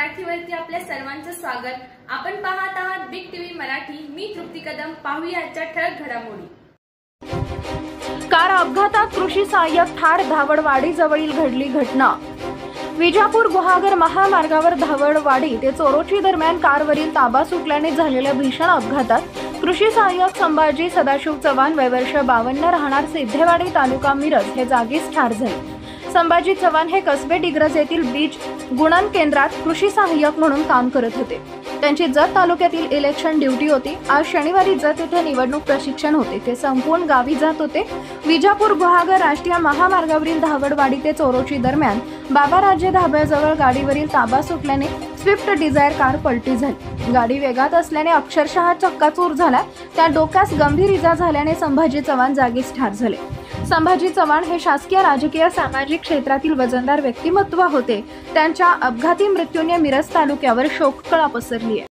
मराठीवरती आपल्या सर्वांचं स्वागत। आपण पाहत आहात बिग टीव्ही मराठी। मी तृप्ती कदम। पाहूया आजच्या ठळक घडामोडी। कार अपघातात कृषी सहाय्यक ठार। धावडवाडी जवळील घडली घटना। विजापूर गुहागर महामार्गावर धावडवाडी ते चोरोची दरम्यान कारवरील ताबा सुटल्याने झालेल्या भीषण अपघातात कृषी सहाय्यक संभाजी सदाशिव चव्हाण वय वर्ष 52 राहणार सिद्धेवाडी तालुका मिरज हे जागीच ठार झाले। संभाजी चव्हाण हे कसबे डिग्रज येथील बीज गुणन केंद्रात कृषी सहाय्यक म्हणून काम करत होते। त्यांची जत तालुक्यातील इलेक्शन ड्यूटी होती। आज शनिवारी जत येथे निवडणूक प्रशिक्षण होते। ते संपूर्ण गावी जात होते। विजापूर गुहागर राष्ट्रीय महामार्गावरील धावडवाडी ते चोरोची दरम्यान बाबा राज्य धाब्याजवळ गाडीवरील ताबा सुटल्याने स्विफ्ट डिझायर कार पलटी झाली। गाडी वेगात असल्याने अक्षरशः चक्काचूर झाला। त्या डोक्यास गंभीर इजा झाल्याने संभाजी चव्हाण जागीच ठार झाले। संभाजी चव्हाण हे शासकीय राजकीय सामाजिक क्षेत्रातील वजनदार व्यक्तिमत्व होते। त्यांच्या अपघाती मृत्यूने मिरज तालुक्यावर शोककळा पसरली आहे।